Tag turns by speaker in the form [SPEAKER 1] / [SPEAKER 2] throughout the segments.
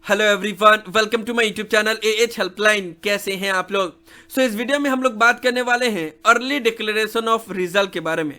[SPEAKER 1] Hello everyone, welcome to my YouTube channel AH helpline. कैसे हैं आप लोग? इस वीडियो में हम लोग बात करने वाले हैं अर्ली डिक्लेरेशन ऑफ रिजल्ट के बारे में।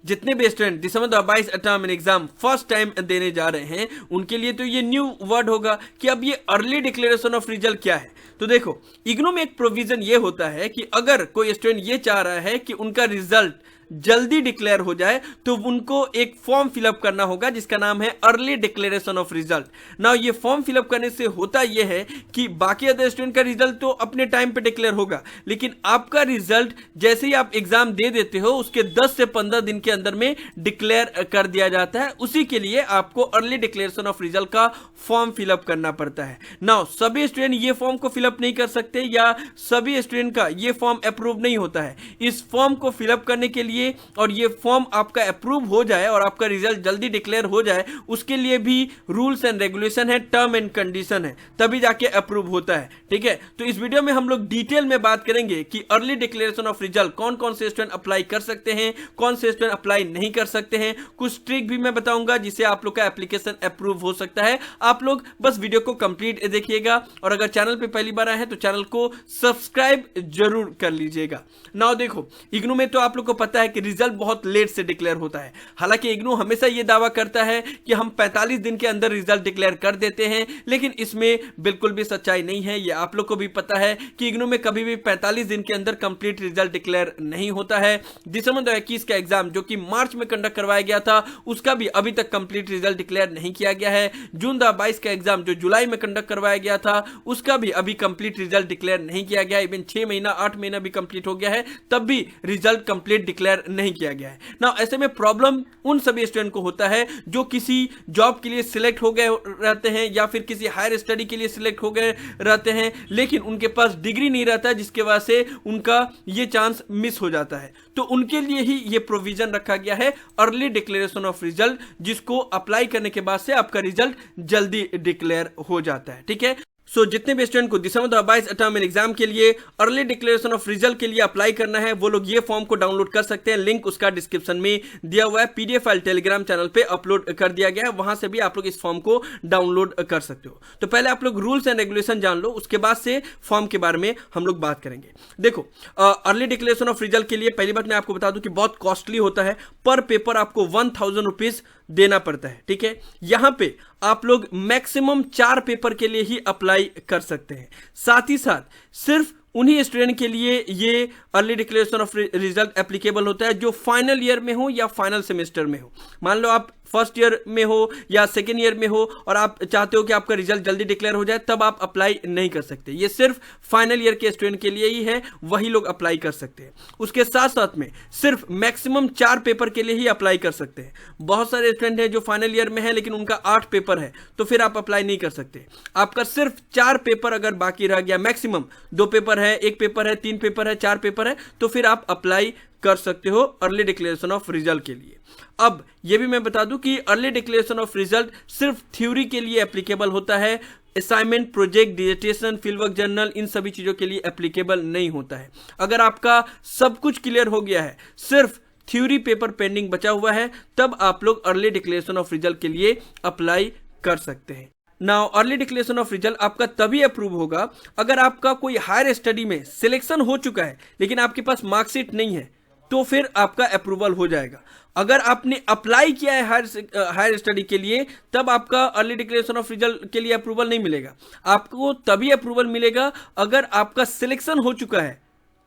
[SPEAKER 1] जितने भी स्टूडेंट दिसंबर 2022 टर्म एग्जाम फर्स्ट टाइम देने जा रहे हैं उनके लिए तो ये न्यू वर्ड होगा कि अब ये अर्ली डिक्लेरेशन ऑफ रिजल्ट क्या है। तो देखो, इग्नू में एक प्रोविजन ये होता है कि अगर कोई स्टूडेंट ये चाह रहा है कि उनका रिजल्ट जल्दी डिक्लेयर हो जाए तो उनको एक फॉर्म फिलअप करना होगा जिसका नाम है early declaration of result. Now ये फॉर्म फिलअप करने से होता यह है कि बाकी अदर स्टूडेंट का रिजल्ट तो अपने टाइम पे डिक्लेयर होगा, लेकिन आपका रिजल्ट जैसे ही आप एग्जाम दे देते हो उसके 10 से 15 दिन के अंदर में डिक्लेयर कर दिया जाता है। उसी के लिए आपको अर्ली डिक्लेरेशन ऑफ रिजल्ट का फॉर्म फिलअप करना पड़ता है। नाउ सभी स्टूडेंट ये फॉर्म को फिलअप नहीं कर सकते या सभी स्टूडेंट का ये फॉर्म अप्रूव नहीं होता है। इस फॉर्म को फिलअप करने के लिए और ये फॉर्म आपका अप्रूव हो जाए और आपका रिजल्ट जल्दी डिक्लेयर हो जाए, उसके लिए भी रूल्स एंड रेगुलेशन है, टर्म एंड कंडीशन है, तभी जाके अप्रूव होता है। ठीक है, तो इस वीडियो में हम लोग डिटेल में बात करेंगे कि अर्ली डिक्लेरेशन ऑफ रिजल्ट कौन कौन से स्टूडेंट अप्लाई कर सकते हैं, कौन से स्टूडेंट अप्लाई नहीं कर सकते हैं। कुछ ट्रिक भी मैं बताऊंगा जिससे आप लोग का एप्लीकेशन अप्रूव हो सकता है। आप लोग बस वीडियो को कंप्लीट देखिएगा और अगर चैनल पे पहली बार आए हैं तो चैनल को सब्सक्राइब जरूर कर लीजिएगा। नाउ देखो, इग्नू में तो आप लोग को पता है कि रिजल्ट बहुत लेट से डिक्लेयर होता है। हालांकि इग्नू हमेशा यह दावा करता है कि हम 45 दिन के अंदर रिजल्ट डिक्लेयर कर देते हैं, लेकिन इसमें बिल्कुल भी सच्चाई नहीं है। यह आप लोग को भी पता है कि इग्नू में कभी भी 45 दिन के अंदर कंप्लीट रिजल्ट डिक्लेयर नहीं होता है। दिसंबर 2021 का एग्जाम जो कि मार्च में कंडक्ट करवाया गया था उसका भी अभी तक कंप्लीट रिजल्ट डिक्लेयर नहीं किया गया है। जून 2022 का एग्जाम जो जुलाई में कंडक्ट करवाया गया था उसका भी अभी कंप्लीट रिजल्ट डिक्लेयर नहीं किया गया। इवन 6 महीना 8 महीना भी कंप्लीट हो गया है, तब भी रिजल्ट कंप्लीट डिक्लेयर नहीं किया गया है ना। ऐसे में प्रॉब्लम उन सभी स्टूडेंट को होता है जो किसी जॉब के लिए सिलेक्ट हो गए रहते हैं या फिर किसी हायर स्टडी के लिए सिलेक्ट हो गए रहते हैं, लेकिन उनके पास डिग्री नहीं रहता जिसके वजह से उनका ये चांस मिस हो जाता है। तो उनके लिए ही ये प्रोविजन रखा गया है अर्ली डिक्लेरेशन ऑफ रिजल्ट, जिसको अप्लाई करने के बाद से आपका रिजल्ट जल्दी डिक्लेयर हो जाता है। ठीक है, जितने भी स्टूडेंट को दिसंबर 2022 टर्म एग्जाम के लिए अर्ली डिक्लेरेशन ऑफ रिजल्ट के लिए अप्लाई करना है वो लोग ये फॉर्म को डाउनलोड कर सकते हैं। लिंक उसका डिस्क्रिप्शन में दिया हुआ है। पीडीएफ फाइल टेलीग्राम चैनल पे अपलोड कर दिया गया है, वहां से भी आप लोग इस फॉर्म को डाउनलोड कर सकते हो। तो पहले आप लोग रूल्स एंड रेगुलेशन जान लो, उसके बाद से फॉर्म के बारे में हम लोग बात करेंगे। देखो, अर्ली डिक्लेरेशन ऑफ रिजल्ट के लिए पहली बात मैं आपको बता दूं कि बहुत कॉस्टली होता है। पर पेपर आपको 1000 रुपीज देना पड़ता है। ठीक है, यहां पे आप लोग मैक्सिमम 4 पेपर के लिए ही अप्लाई कर सकते हैं। साथ ही साथ सिर्फ उन्हीं स्टूडेंट के लिए ये early declaration of result applicable होता है जो फाइनल ईयर में हो या फाइनल सेमेस्टर में हो। मान लो आप फर्स्ट ईयर में हो या सेकेंड ईयर में हो और आप चाहते हो कि आपका रिजल्ट जल्दी डिक्लेयर हो जाए, तब आप अप्लाई नहीं कर सकते। ये सिर्फ फाइनल ईयर के स्टूडेंट के लिए ही है, वही लोग अप्लाई कर सकते हैं। उसके साथ साथ में सिर्फ मैक्सिमम 4 पेपर के लिए ही अप्लाई कर सकते हैं। बहुत सारे स्टूडेंट हैं जो फाइनल ईयर में है लेकिन उनका 8 पेपर है, तो फिर आप अप्लाई नहीं कर सकते। आपका सिर्फ 4 पेपर अगर बाकी रह गया, मैक्सिमम 2 पेपर है, 1 पेपर है, 3 पेपर है, 4 पेपर है, तो फिर आप अप्लाई कर सकते हो अर्ली डिक्लेरेशन ऑफ रिजल्ट के लिए। अब यह भी मैं बता दूं कि अर्ली डिक्लेरेशन ऑफ रिजल्ट सिर्फ थ्योरी के लिए एप्लीकेबल होता है। Assignment, project, dissertation, field work journal, इन सभी चीजों के लिए एप्लीकेबल नहीं होता है। अगर आपका सब कुछ क्लियर हो गया है, सिर्फ थ्योरी पेपर पेंडिंग बचा हुआ है, तब आप लोग अर्ली डिक्लेरेशन ऑफ रिजल्ट के लिए अप्लाई कर सकते हैं। Now early declaration of result आपका तभी अप्रूव होगा अगर आपका कोई हायर स्टडी में सिलेक्शन हो चुका है लेकिन आपके पास मार्कशीट नहीं है, तो फिर आपका अप्रूवल हो जाएगा। अगर आपने अप्लाई किया है हायर स्टडी के लिए, तब आपका अर्ली डिक्लेरेशन ऑफ रिजल्ट के लिए अप्रूवल नहीं मिलेगा। आपको तभी अप्रूवल मिलेगा अगर आपका सिलेक्शन हो चुका है,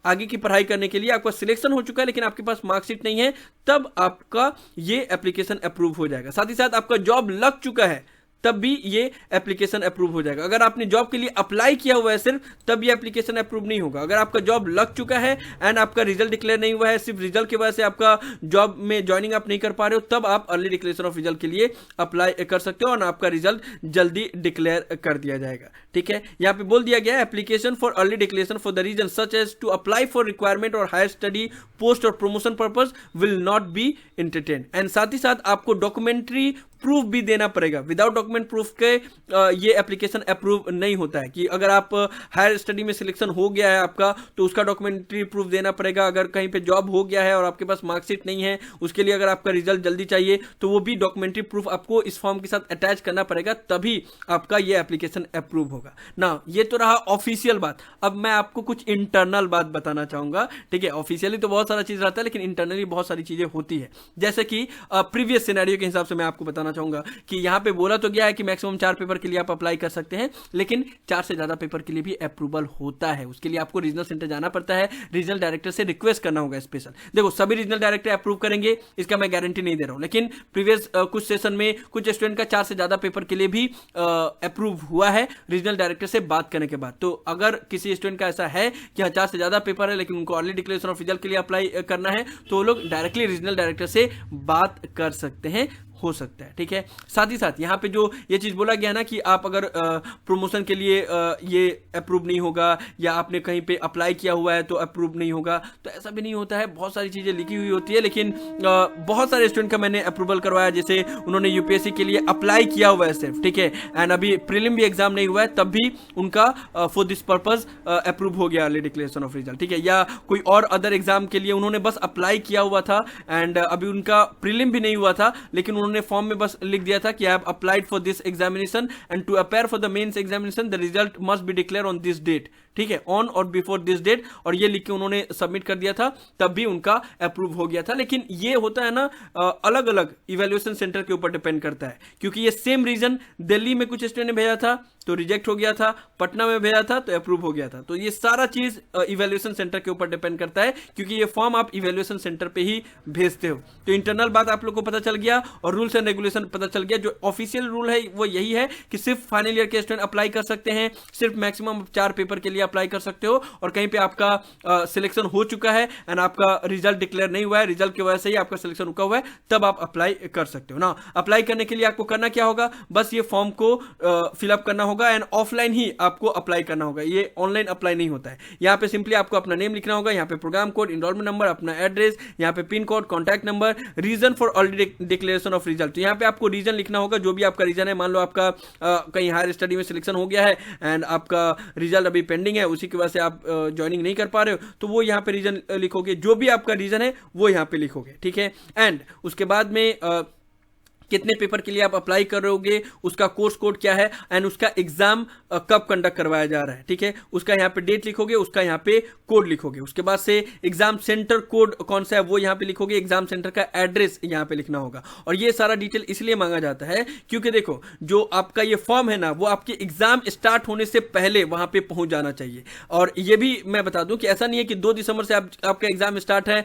[SPEAKER 1] आगे की पढ़ाई करने के लिए आपका सिलेक्शन हो चुका है लेकिन आपके पास मार्कशीट नहीं है, तब आपका ये एप्लीकेशन अप्रूव हो जाएगा। साथ ही साथ आपका जॉब लग चुका है, तब भी ये एप्लीकेशन अप्रूव हो जाएगा। अगर आपने जॉब के लिए अप्लाई किया हुआ है सिर्फ, तब ये एप्लीकेशन अप्रूव नहीं होगा। अगर आपका जॉब लग चुका है एंड आपका रिजल्ट डिक्लेयर नहीं हुआ है, सिर्फ रिजल्ट की वजह से आपका जॉब में ज्वाइनिंग आप नहीं कर पा रहे हो, तब आप अर्ली डिक्लेरेशन ऑफ रिजल्ट के लिए अप्लाई कर सकते हो और आपका रिजल्ट जल्दी डिक्लेयर कर दिया जाएगा। ठीक है, यहाँ पे बोल दिया गया है application for early declaration for the reason such as to apply for requirement और हायर स्टडी, पोस्ट और promotion purpose will not be entertained. And साथ ही साथ आपको डॉक्यूमेंट्री प्रूफ भी देना पड़ेगा। विदाउट डॉक्यूमेंट प्रूफ के ये एप्लीकेशन अप्रूव नहीं होता है। कि अगर आप हायर स्टडी में सिलेक्शन हो गया है आपका, तो उसका डॉक्यूमेंट्री प्रूफ देना पड़ेगा। अगर कहीं पे जॉब हो गया है और आपके पास मार्कशीट नहीं है, उसके लिए अगर आपका रिजल्ट जल्दी चाहिए, तो वो भी डॉक्यूमेंट्री प्रूफ आपको इस फॉर्म के साथ अटैच करना पड़ेगा, तभी आपका ये एप्लीकेशन अप्रूव होगा ना। ये तो रहा ऑफिशियल बात। अब मैं आपको कुछ इंटरनल बात बताना चाहूंगा, ठीक है। ऑफिशियली तो बहुत सारा चीज रहता है, लेकिन इंटरनली बहुत सारी चीजें होती है। जैसे कि प्रीवियस सिनेरियो के हिसाब से मैं आपको बताना चाहूंगा कि यहां पे बोला तो गया है कि मैक्सिमम 4 पेपर के लिए आप अप्लाई कर सकते हैं, लेकिन 4 से ज्यादा पेपर के लिए भी अप्रूवल होता है। उसके लिए आपको रीजनल सेंटर जाना पड़ता है, रीजनल डायरेक्टर से रिक्वेस्ट करना होगा स्पेशल। देखो, सभी रीजनल डायरेक्टर अप्रूव करेंगे इसका मैं गारंटी नहीं दे रहा हूं, लेकिन प्रीवियस कुछ सेशन में कुछ स्टूडेंट का 4 से ज्यादा पेपर के लिए भी अप्रूव हुआ है रीजनल डायरेक्टर से बात करने के बाद। तो अगर किसी स्टूडेंट का ऐसा है कि 4 से ज्यादा पेपर है, लेकिन उनको अर्ली डिक्लेरेशन ऑफ रिजल्ट के लिए अप्लाई करना है, तो वो लोग डायरेक्टली रीजनल डायरेक्टर से बात कर सकते हैं, हो सकता है, ठीक है। साथ ही साथ यहाँ पे जो ये चीज बोला गया ना कि आप अगर प्रमोशन के लिए ये अप्रूव नहीं होगा, या आपने कहीं पे अप्लाई किया हुआ है तो अप्रूव नहीं होगा, तो ऐसा भी नहीं होता है। बहुत सारी चीजें लिखी हुई होती है, लेकिन बहुत सारे स्टूडेंट का मैंने अप्रूवल करवाया। जैसे उन्होंने यूपीएससी के लिए अप्लाई किया हुआ है सिर्फ, ठीक है, एंड अभी प्रीलिम भी एग्जाम नहीं हुआ है, तब भी उनका फॉर दिस पर्पज अप्रूव हो गया अर्ली डिक्लेरेशन ऑफ रिजल्ट, ठीक है। या कोई और अदर एग्जाम के लिए उन्होंने बस अप्लाई किया हुआ था एंड अभी उनका प्रीलिम भी नहीं हुआ था, लेकिन उन्होंने फॉर्म में बस लिख दिया था कि I have applied for this examination and to appear for the mains examination the result must be declare on this date, ठीक है, ऑन और बिफोर दिस डेट, और ये लिख के उन्होंने सबमिट कर दिया था, तब भी उनका अप्रूव हो गया था। लेकिन ये होता है ना, अलग अलग इवैल्यूएशन सेंटर के ऊपर डिपेंड करता है, क्योंकि ये सेम रीजन दिल्ली में कुछ स्टूडेंट ने भेजा था तो रिजेक्ट हो गया था, पटना में भेजा था तो अप्रूव हो गया था। तो ये सारा चीज इवैल्यूएशन सेंटर के ऊपर डिपेंड करता है, क्योंकि ये फॉर्म आप इवैल्यूएशन सेंटर पे ही भेजते हो। तो इंटरनल बात आप लोग को पता चल गया और रूल्स एंड रेगुलेशन पता चल गया। जो ऑफिशियल रूल है वो यही है कि सिर्फ फाइनल ईयर के स्टूडेंट अप्लाई कर सकते हैं, सिर्फ मैक्सिमम 4 पेपर के लिए अप्लाई कर सकते हो, और कहीं पे आपका सिलेक्शन हो चुका है एंड आपका रिजल्ट डिक्लेयर नहीं हुआ है, रिजल्ट की वजह से ही आपका सिलेक्शन रुका हुआ है, तब आप अप्लाई कर सकते हो ना। अप्लाई करने के लिए आपको करना क्या होगा, बस ये फॉर्म को फिलअप करना होगा एंड ऑफलाइन ही आपको अप्लाई करना होगा। ये ऑनलाइन अप्लाई नहीं होता है। यहाँ पे सिंपली आपको अपना नेम लिखना होगा, यहाँ पे प्रोग्राम कोड, इनरोलमेंट नंबर, अपना एड्रेस, यहाँ पे pin code, contact number, reason for early declaration of result. तो यहाँ पे आपको रीजन लिखना होगा, जो भी आपका रीजन है। मान लो आपका कहीं हायर स्टडी में सिलेक्शन हो गया है एंड आपका रिजल्ट अभी पेंडिंग है, उसी की वजह से आप ज्वाइनिंग नहीं कर पा रहे हो, तो वो यहाँ पे रीजन लिखोगे, जो भी आपका रीजन है वो यहाँ पे लिखोगे, ठीक है। एंड उसके बाद में कितने पेपर के लिए आप अप्लाई करोगे, उसका कोर्स कोड क्या है एंड उसका एग्जाम कब कंडक्ट करवाया जा रहा है, ठीक है। उसका यहाँ पे डेट लिखोगे, उसका यहाँ पे कोड लिखोगे। उसके बाद से एग्जाम सेंटर कोड कौन सा है वो यहाँ पे लिखोगे, एग्जाम सेंटर का एड्रेस यहाँ पे लिखना होगा। और ये सारा डिटेल इसलिए मांगा जाता है क्योंकि देखो, जो आपका ये फॉर्म है ना, वो आपके एग्जाम स्टार्ट होने से पहले वहां पे पहुंच जाना चाहिए। और ये भी मैं बता दूं कि ऐसा नहीं है कि 2 दिसंबर से आपका एग्जाम स्टार्ट है,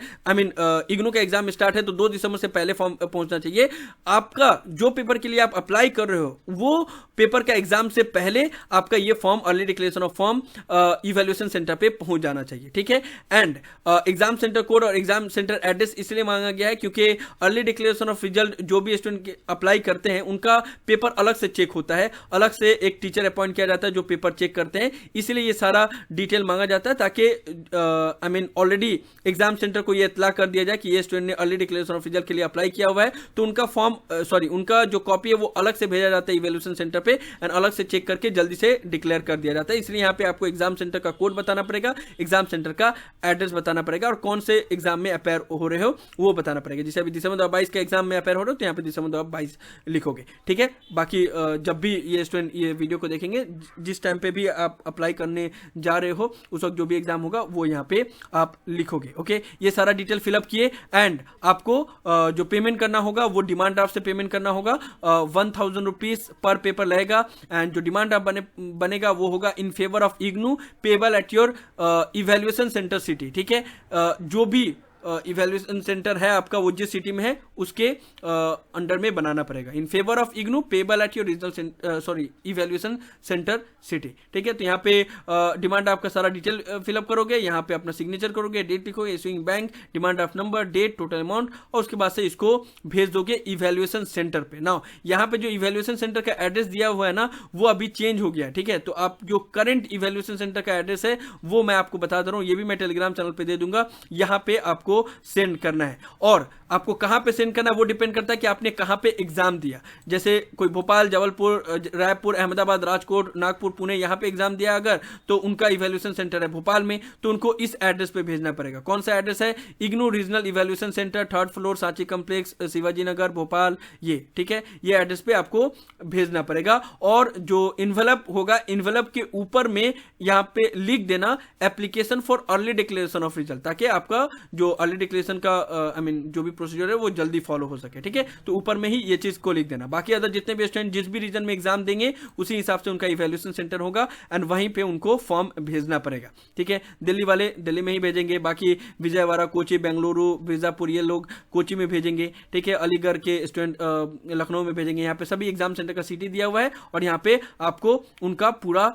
[SPEAKER 1] इग्नू का एग्जाम स्टार्ट है तो 2 दिसंबर से पहले फॉर्म पहुंचना चाहिए। आपका जो पेपर के लिए आप अप्लाई कर रहे हो, वो पेपर का एग्जाम से पहले आपका ये form early declaration of form evaluation centre पे पहुंच जाना चाहिए, ठीक है। एंड एग्जाम सेंटर कोड और एग्जाम सेंटर एड्रेस इसलिए मांगा गया है क्योंकि अर्ली डिक्लेरेशन ऑफ रिजल्ट जो भी स्टूडेंट अप्लाई करते हैं, उनका पेपर अलग से चेक होता है, अलग से एक टीचर अपॉइंट किया जाता है जो पेपर चेक करते हैं। इसलिए ये सारा डिटेल मांगा जाता है, ताकि ऑलरेडी एग्जाम सेंटर को ये इत्तला कर दिया जाए कि ये स्टूडेंट ने अर्ली डिक्लेरेशन ऑफ रिजल्ट के लिए अप्लाई किया हुआ है, तो उनका फॉर्म उनका जो कॉपी है वो अलग से भेजा जाता है इवैल्यूएशन सेंटर पे एंड अलग से चेक करके जल्दी से डिक्लेयर कर दिया जाता है। इसलिए यहाँ पे आपको एग्जाम सेंटर का कोड बताना पड़ेगा, एग्जाम सेंटर का एड्रेस बताना पड़ेगा और कौन से एग्जाम में अपेयर हो रहे हो वो बताना पड़ेगा। जैसे अभी दिसंबर 2022 के एग्जाम में अपेयर हो रहे हो तो यहाँ पे दिसंबर 2022 लिखोगे, ठीक है। बाकी जब भी ये स्टूडेंट ये वीडियो को देखेंगे, जिस टाइम पे भी आप अप्लाई करने जा रहे हो, उस वक्त जो भी एग्जाम होगा वो यहाँ पे आप लिखोगे, ओके। ये सारा डिटेल फिलअप किए एंड आपको जो पेमेंट करना होगा वो डिमांड ड्राफ्ट से पेमेंट करना होगा। 1000 रुपीज पर पेपर लगेगा एंड जो डिमांड ड्राफ्ट बनेगा वो होगा in favour of IGNOU, payable at your evaluation centre city, ठीक है। जो भी इवैल्यूएशन सेंटर है आपका, वो जिस सिटी में है उसके अंडर में बनाना पड़ेगा। In favour of IGNOU, payable at your regional evaluation centre city, ठीक है। तो यहाँ पे डिमांड आपका सारा डिटेल फिलअप करोगे, यहाँ पे अपना सिग्नेचर करोगे, डेट लिखोगे, issuing bank, demand of number, date, total amount, और उसके बाद से इसको भेज दोगे इवैल्यूएशन सेंटर पे। नाउ यहाँ पे जो इवैल्यूएशन सेंटर का एड्रेस दिया हुआ है ना, वो अभी चेंज हो गया, ठीक है। तो आप जो करंट इवैल्यूएशन सेंटर का एड्रेस है वो मैं आपको बता दे रहा हूँ, ये भी मैं टेलीग्राम चैनल पे दे दूंगा। यहाँ पे आपको आपको सेंड करना है। और आपको कहां पे सेंड करना है वो डिपेंड करता है कि आपने कहां पे एग्जाम दिया। जैसे कोई भोपाल, जबलपुर, रायपुर, अहमदाबाद, राजकोट, नागपुर, पुणे यहां पे एग्जाम दिया अगर, तो उनका इवैल्यूएशन सेंटर है भोपाल में, तो उनको इस एड्रेस पे भेजना पड़ेगा। कौन सा एड्रेस है? IGNOU regional evaluation centre, 3rd floor, Sanchi complex, Shivaji Nagar, Bhopal. ये ठीक है, ये एड्रेस पे आपको भेजना पड़ेगा। और जो इन्वेलप होगा, इन्वेलप के ऊपर में यहां पे लिख देना application for early declaration of result, ताकि आपका जो अर्ली डिक्लेरेशन का जो भी प्रोसीजर है वो जल्दी फॉलो हो सके। ठीक है, तो ऊपर में ही ये चीज को लिख देना। बाकी अदर जितने भी स्टूडेंट जिस भी रीजन में एग्जाम देंगे उसी हिसाब से उनका इवैल्यूएशन सेंटर होगा एंड वहीं पे उनको फॉर्म भेजना पड़ेगा। ठीक है, दिल्ली वाले दिल्ली में ही भेजेंगे, बाकी विजयवाड़ा, कोची, बेंगलुरु, बीजापुर ये लोग कोची में भेजेंगे। ठीक है, अलीगढ़ के स्टूडेंट लखनऊ में भेजेंगे। यहाँ पे सभी एग्जाम सेंटर का सिटी दिया हुआ है और यहाँ पे आपको उनका पूरा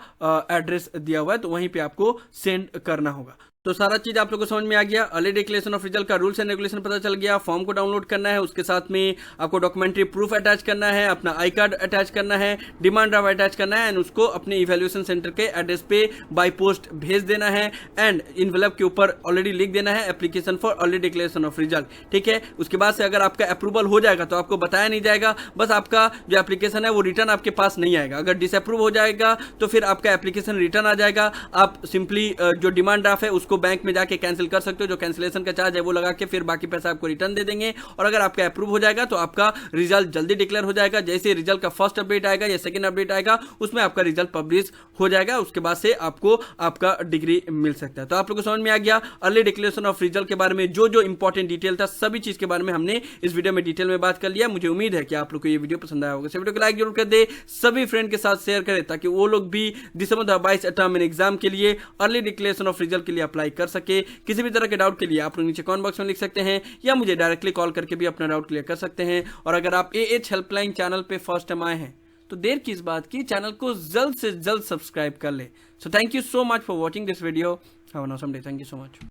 [SPEAKER 1] एड्रेस दिया हुआ है, तो वहीं पे आपको सेंड करना होगा। तो सारा चीज आप लोगों को समझ में आ गया। अर्ली डिक्लेरेशन ऑफ रिजल्ट का रूल्स एंड रेगुलेशन पता चल गया। फॉर्म को डाउनलोड करना है, उसके साथ में आपको डॉक्यूमेंट्री प्रूफ अटैच करना है, अपना आई कार्ड अटैच करना है, डिमांड ड्राफ्ट अटैच करना है एंड उसको अपने इवैल्यूएशन सेंटर के एड्रेस पे बाय पोस्ट भेज देना है एंड इन्वेलप के ऊपर ऑलरेडी लिख देना है application for early declaration of result. ठीक है, उसके बाद से अगर आपका अप्रूवल हो जाएगा तो आपको बताया नहीं जाएगा, बस आपका जो एप्लीकेशन है वो रिटर्न आपके पास नहीं आएगा। अगर डिसअप्रूव हो जाएगा तो फिर आपका एप्लीकेशन रिटर्न आ जाएगा। आप सिंपली जो डिमांड ड्राफ्ट है उसको बैंक में जाके कैंसिल कर सकते हो, जो कैंसिलेशन का चार्ज है वो लगा के फिर बाकी पैसा आपको रिटर्न दे देंगे। और अगर आपका अप्रूव हो जाएगा तो आपका रिजल्ट जल्दी डिक्लेयर हो जाएगा। जैसे रिजल्ट का फर्स्ट अपडेट आएगा या सेकंड अपडेट आएगा उसमें आपका रिजल्ट पब्लिश हो जाएगा, उसके बाद से आपको आपका डिग्री मिल सकता है। तो आप लोगों को समझ में आ गया अर्ली डिक्लेरेशन ऑफ रिजल्ट के बारे में, जो जो इंपॉर्टेंट डिटेल था सभी चीज के बारे में हमने इस वीडियो में डिटेल में बात कर लिया। मुझे उम्मीद है कि आप लोग को ये वीडियो पसंद आया होगा। इस वीडियो को लाइक जरूर कर दे, सभी फ्रेंड के साथ शेयर करें ताकि वो लोग भी दिसंबर 2022 टर्म एग्जाम के लिए अर्ली डिक्लेरेशन ऑफ रिजल्ट के लिए अप्लाई कर सके। किसी भी तरह के डाउट के लिए आप लोग नीचे कमेंट बॉक्स में लिख सकते हैं या मुझे डायरेक्टली कॉल करके भी अपना डाउट क्लियर कर सकते हैं। और अगर आप AH हेल्पलाइन चैनल पे फर्स्ट टाइम आए हैं तो देर किस बात की, चैनल को जल्द से जल्द सब्सक्राइब कर ले। So thank you so much for watching this video. Have a awesome day. Thank you so much.